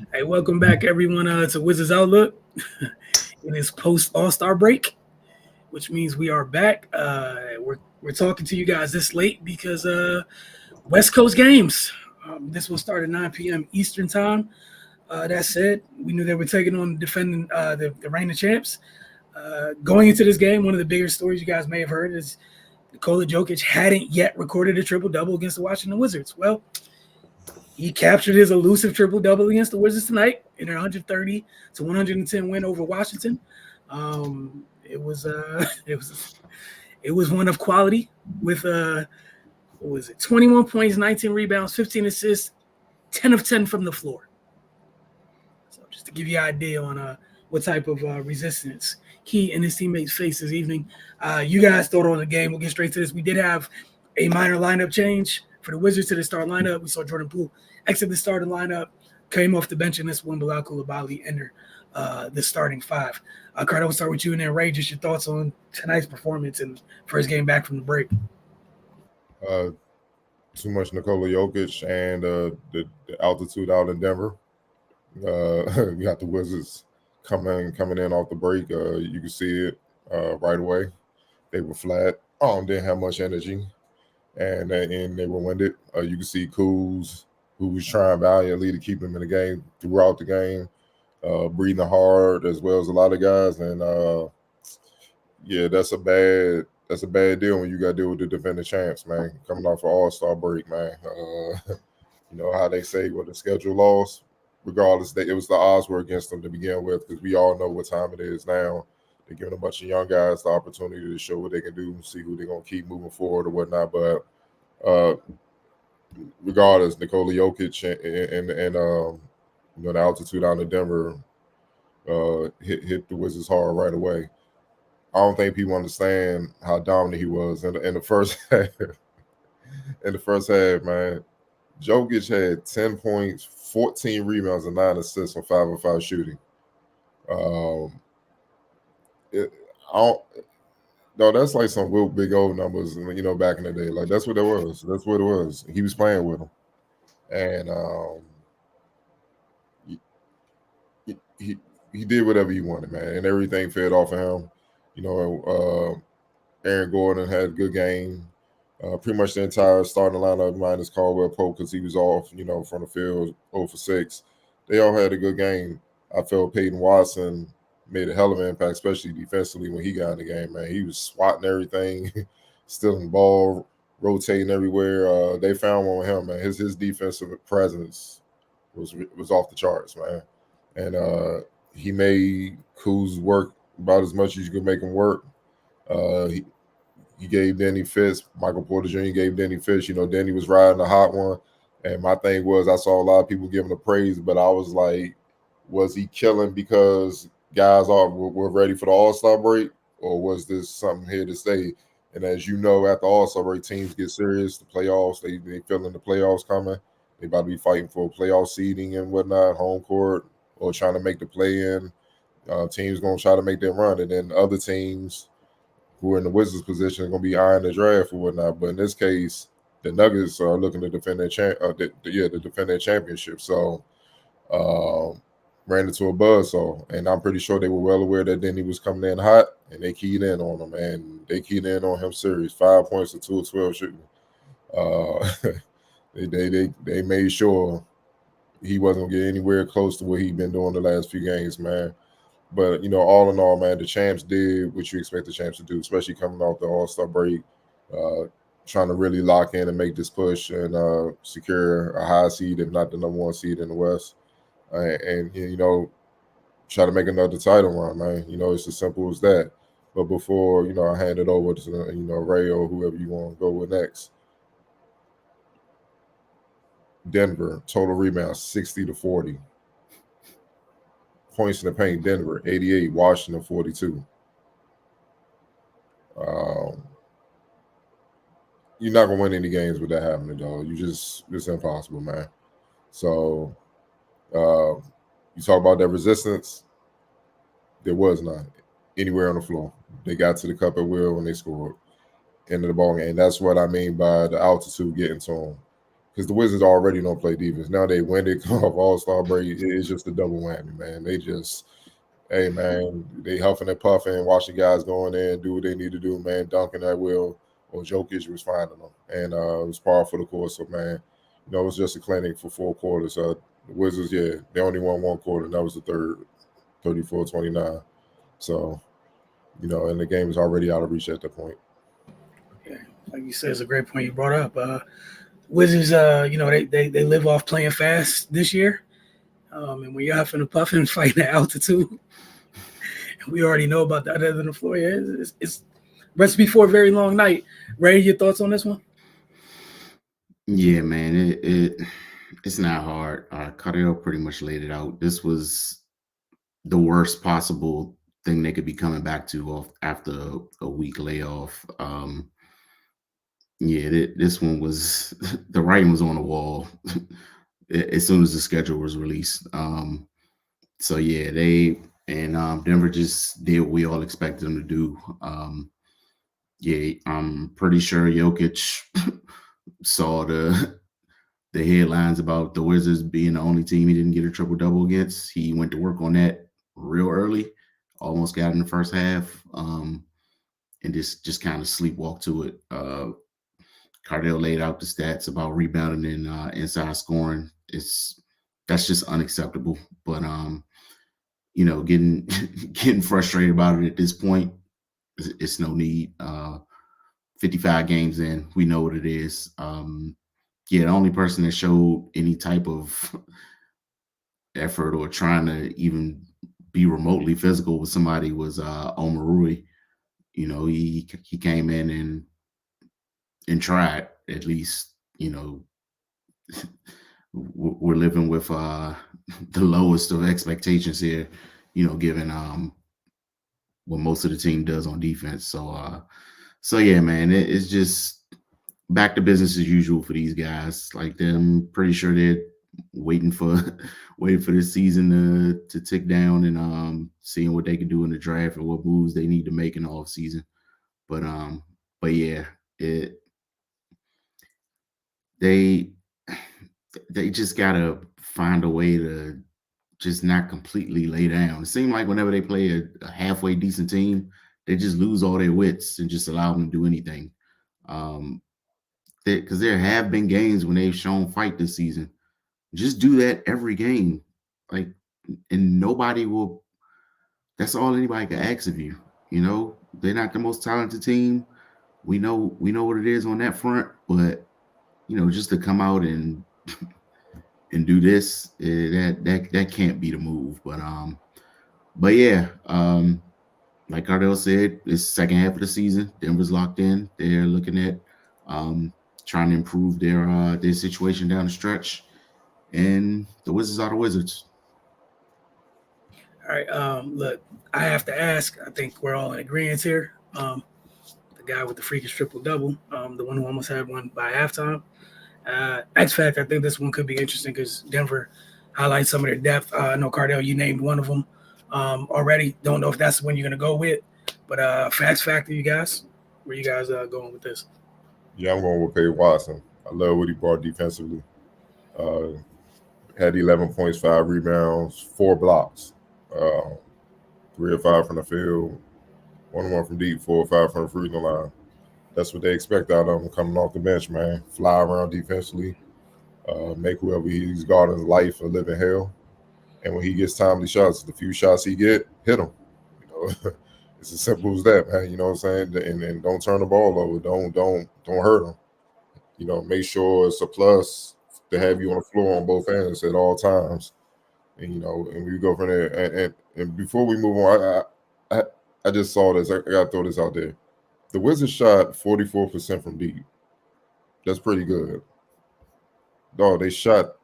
Hey, welcome back, everyone, to Wizards Outlook. It is post All Star break, which means we are back. We're talking to you guys this late because West Coast games. This will start at 9 p.m. Eastern time. That said, we knew they were taking on defending the reigning champs. Going into this game, one of the bigger stories you guys may have heard is Nikola Jokic hadn't yet recorded a triple double against the Washington Wizards. Well, he captured his elusive triple double against the Wizards tonight in their 130 to 110 win over Washington. It was one of quality with what was it, 21 points, 19 rebounds, 15 assists, 10 of 10 from the floor. So just to give you an idea on what type of resistance he and his teammates faced this evening. You guys thought on the game. We'll get straight to this. We did have a minor lineup change for the Wizards to the start lineup. We saw Jordan Poole exit the starting lineup, came off the bench, and this one Bilal Coulibaly enter the starting five. Carter, we'll start with you and then Ray. Just your thoughts on tonight's performance and first game back from the break. Too much Nikola Jokic and the altitude out in Denver. We got the Wizards coming in off the break. You can see it right away. They were flat. Didn't have much energy, and they were winded. You can see Kuz, who was trying valiantly to keep him in the game throughout the game, breathing hard as well as a lot of guys. And yeah, that's a bad deal when you got to deal with the defending champs, man. Coming off an All-Star break, man. You know how they say with the schedule loss, regardless, it was the odds were against them to begin with, because we all know what time it is now. They're giving a bunch of young guys the opportunity to show what they can do, see who they're gonna keep moving forward or whatnot. But regardless, Nikola Jokic and the altitude out in Denver hit the Wizards hard right away. I don't think people understand how dominant he was in the first half. In the first half, man, Jokic had 10 points, 14 rebounds, and 9 assists on 5 of 5 shooting. I don't. No, that's like some real big old numbers, back in the day. Like that's what it was. That's what it was. He was playing with them, and he did whatever he wanted, man, and everything fed off of him. Aaron Gordon had a good game. Pretty much the entire starting lineup minus Caldwell Pope because he was off, from the field 0 for 6. They all had a good game. I felt Peyton Watson made a hell of an impact, especially defensively when he got in the game, man. He was swatting everything, stealing the ball, rotating everywhere. They found one with him, man. His defensive presence was off the charts, man. And he made Kuz work about as much as you could make him work. He gave Denny Fitz, Michael Porter Jr. gave Denny Fitz. Denny was riding a hot one. And my thing was, I saw a lot of people giving the praise, but I was like, was he killing because guys were ready for the All-Star break, or was this something here to stay? And as you know, after All-Star break, teams get serious. The playoffs, they feeling the playoffs coming. They about to be fighting for playoff seeding and whatnot, home court, or trying to make the play-in. Teams going to try to make their run. And then other teams who are in the Wizards position are going to be eyeing the draft or whatnot. But in this case, the Nuggets are looking to defend their championship. So ran into a buzzsaw, and I'm pretty sure they were well aware that Denny was coming in hot, and they keyed in on him, and they keyed in on him serious. 5 points to 2 of 12 shooting. They made sure he wasn't going to get anywhere close to what he'd been doing the last few games, man. But, all in all, man, the champs did what you expect the champs to do, especially coming off the All-Star break, trying to really lock in and make this push and secure a high seed, if not the number 1 seed in the West. And try to make another title run, man. It's as simple as that. But before, I hand it over to, Ray or whoever you want to go with next. Denver, total rebounds, 60 to 40. Points in the paint, Denver, 88. Washington, 42. You're not going to win any games with that happening, dog. It's impossible, man. So, you talk about that resistance. There was none anywhere on the floor. They got to the cup at will when they scored into the ball game. And that's what I mean by the altitude getting to them. because the Wizards already don't play defense. Now they win it off All-Star break. It's just a double whammy, man. They just, hey, man, they huffing and puffing, watching guys go in there and do what they need to do, man. Dunking at will, or Jokic was finding them, and it was par for the course. So, man, it was just a clinic for 4 quarters. The Wizards, yeah, they only won 1 quarter, and that was the third, 34-29. So, and the game is already out of reach at that point. Yeah, like you said, it's a great point you brought up. Wizards, they live off playing fast this year. And when you're huffing and puffing, fighting at altitude, we already know about that other than the floor. Yeah, it's recipe for a very long night. Ray, your thoughts on this one? Yeah, man, it's not hard. Cardell pretty much laid it out. This was the worst possible thing they could be coming back to after a week layoff. Yeah, this one was the writing was on the wall as soon as the schedule was released. So yeah, Denver just did what we all expected them to do. Yeah, I'm pretty sure Jokic saw the headlines about the Wizards being the only team he didn't get a triple double against. He went to work on that real early, almost got in the first half, and just kind of sleepwalked to it. Cardell laid out the stats about rebounding and inside scoring. That's just unacceptable. But getting getting frustrated about it at this point, it's no need. 55 games in, we know what it is. Yeah, the only person that showed any type of effort or trying to even be remotely physical with somebody was Omar Rui. He came in and tried at least. We're living with the lowest of expectations here, given what most of the team does on defense. So yeah, man, it's just back to business as usual for these guys. Like, I'm pretty sure they're waiting for this season to tick down and seeing what they can do in the draft and what moves they need to make in the off season. But yeah, they just gotta find a way to just not completely lay down. It seemed like whenever they play a halfway decent team, they just lose all their wits and just allow them to do anything. Because there have been games when they've shown fight this season. Just do that every game, like, and nobody will. That's all anybody can ask of you. They're not the most talented team. We know what it is on that front, but just to come out and do this, that can't be the move. But yeah, like Cardell said, it's second half of the season. Denver's locked in. They're looking at trying to improve their situation down the stretch, and the Wizards are the Wizards. All right. Look, I have to ask. I think we're all in agreement here. The guy with the freakish triple double, the one who almost had one by halftime. X Factor, I think this one could be interesting because Denver highlights some of their depth. I know Cardell, you named one of them already. Don't know if that's the one you're going to go with. But for X Factor, you guys, where you guys going with this? Yeah, I'm going with Peyton Watson. I love what he brought defensively. Uh, had 11 points, 5 rebounds, 4 blocks, 3 or 5 from the field, 1 or 1 from deep, 4 or 5 from the free throw line. That's what they expect out of him coming off the bench, man. Fly around defensively, make whoever he's guarding life a living hell. And when he gets timely shots, the few shots he get, hit him. It's as simple as that, man. You know what I'm saying? And don't turn the ball over. Don't hurt him. Make sure it's a plus to have you on the floor on both ends at all times. And we go from there. And before we move on, I just saw this. I got to throw this out there. The Wizards shot 44% from deep. That's pretty good. Dog, they shot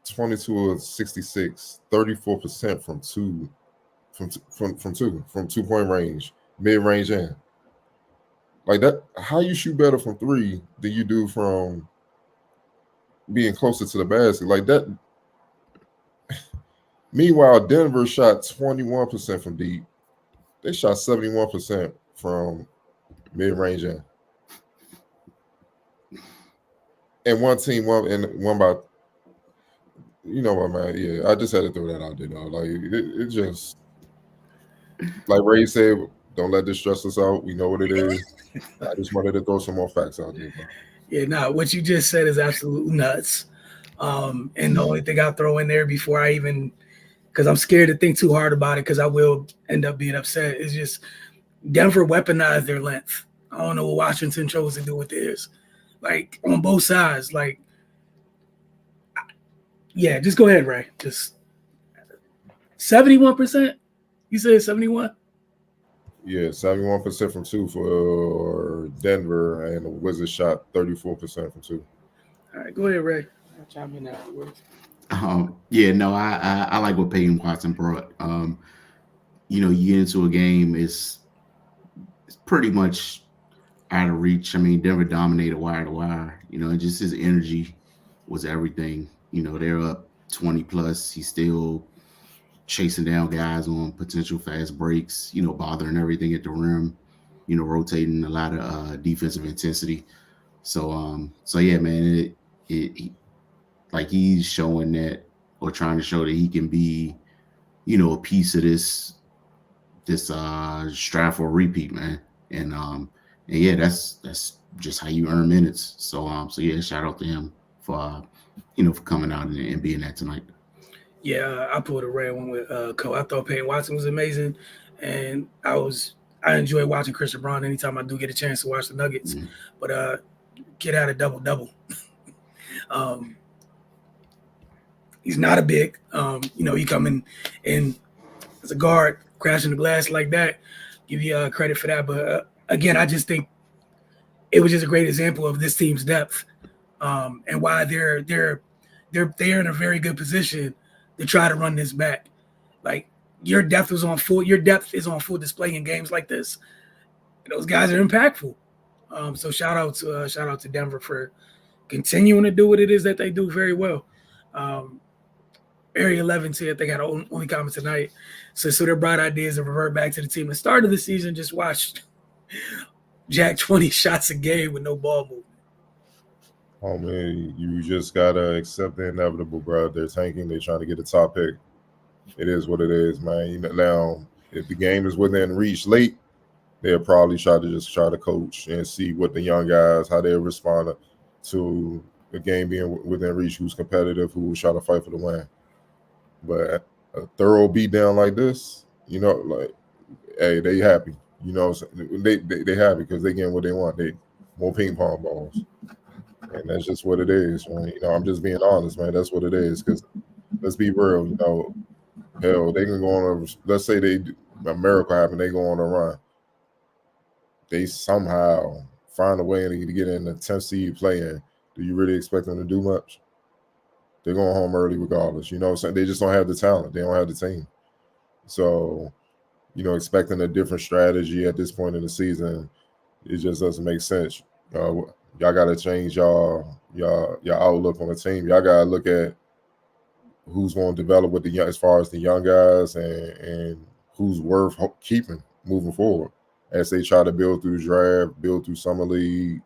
22 of 66, 34% from 2-point range, mid-range in. Like that, how you shoot better from 3 than you do from being closer to the basket? Like that. Meanwhile, Denver shot 21% from deep. They shot 71% from mid-range in. and one team won by. You know what, man? Yeah, I just had to throw that out there, though. Like it just like Ray said, don't let this stress us out. We know what it is. I just wanted to throw some more facts out there, bro. Yeah, nah, what you just said is absolute nuts. And the only thing I'll throw in there before I even, because I'm scared to think too hard about it, because I will end up being upset, is just Denver weaponized their length. I don't know what Washington chose to do with theirs. Like, on both sides. Like, yeah, just go ahead, Ray. Just 71%? You said 71? Yeah, 71% from two for Denver, and the Wizards shot 34% from two. All right, go ahead, Ray. I'll chime in afterwards. Yeah, no, I like what Peyton Watson brought. You get into a game, it's pretty much out of reach. I mean, Denver dominated wire to wire. And just his energy was everything. They're up 20 plus. He's still chasing down guys on potential fast breaks. Bothering everything at the rim. Rotating a lot of defensive intensity. So yeah, man, like he's showing that, or trying to show that he can be, a piece of this Stratford repeat, man. And yeah, that's just how you earn minutes. So yeah, shout out to him for coming out and being that tonight. Yeah, I pulled a red one with Cole. I thought Peyton Watson was amazing, and I enjoy watching Christian Braun anytime I do get a chance to watch the Nuggets. Mhm. But kid had a double. He's not a big. He coming in as a guard, crashing the glass like that. Give you credit for that. But again, I just think it was just a great example of this team's depth, and why they're in a very good position to try to run this back. Like your depth is on full display in games like this. Those guys are impactful. So shout out to Denver for continuing to do what it is that they do very well. Area 11 said they got only comment tonight. So their bright ideas to revert back to the team. At the start of the season, just watched Jack 20 shots a game with no ball movement. Oh man, you just gotta accept the inevitable, bro. They're tanking. They're trying to get a top pick. It is what it is, man. Now, if the game is within reach late, they'll probably try to coach and see what the young guys, how they respond to the game being within reach, who's competitive, who will try to fight for the win. But a thorough beatdown like this, like, hey, they happy. They happy because they getting what they want. They more ping pong balls, and that's just what it is. Man. I'm just being honest, man. That's what it is. Because let's be real. Hell, they can go on. Let's say a miracle happen. They go on a run. They somehow find a way to get in the 10th seed play-in. Do you really expect them to do much? They're going home early regardless. So they just don't have the talent. They don't have the team. So, expecting a different strategy at this point in the season, it just doesn't make sense. Y'all got to change your outlook on the team. Y'all got to look at who's going to develop with as far as the young guys and who's worth keeping moving forward as they try to build through draft, build through summer league,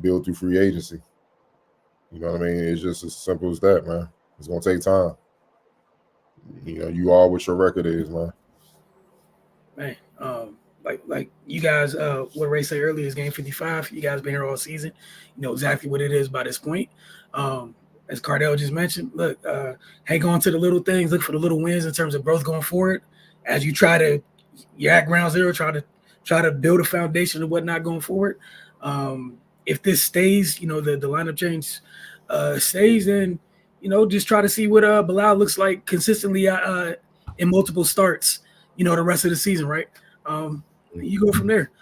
build through free agency. You know what I mean? It's just as simple as that, man. It's gonna take time. You are what your record is, man. Man, like you guys, what Ray said earlier is game 55. You guys been here all season. You know exactly what it is by this point. As Cardell just mentioned, look, hang on to the little things. Look for the little wins in terms of growth going forward. As you you're at ground zero, try to build a foundation and whatnot going forward. If this stays, the lineup change stays, then just try to see what Bilal looks like consistently in multiple starts. The rest of the season, right? You go from there.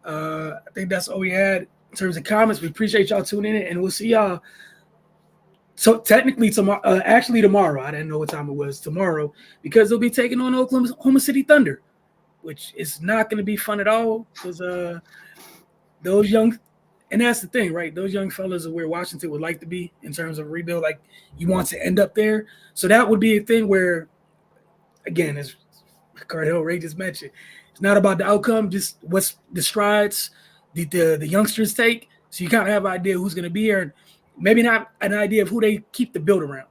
I think that's all we had in terms of comments. We appreciate y'all tuning in, and we'll see y'all. So technically tomorrow, tomorrow. I didn't know what time it was tomorrow because they'll be taking on Oklahoma City Thunder, which is not going to be fun at all because those young. And that's the thing, right? Those young fellas are where Washington would like to be in terms of rebuild. Like, you want to end up there. So that would be a thing where, again, as Cardell Ray just mentioned, it's not about the outcome, just what's the strides the youngsters take. So you kind of have an idea who's going to be here. maybe not an idea of who they keep the build around,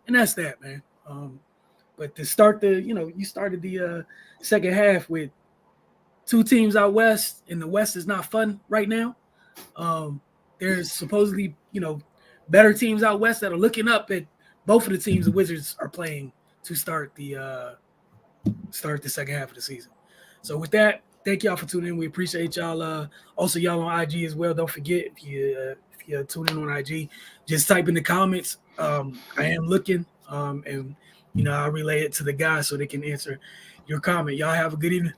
and that's that, man. But to start you started the second half with two teams out west, and the West is not fun right now. There's supposedly better teams out west that are looking up at both of the teams the Wizards are playing to start the second half of the season. So with that, thank y'all for tuning in. We appreciate y'all. Also, y'all on IG as well. Don't forget if you tune in on IG, just type in the comments. I am looking, and I'll relay it to the guys so they can answer your comment. Y'all have a good evening.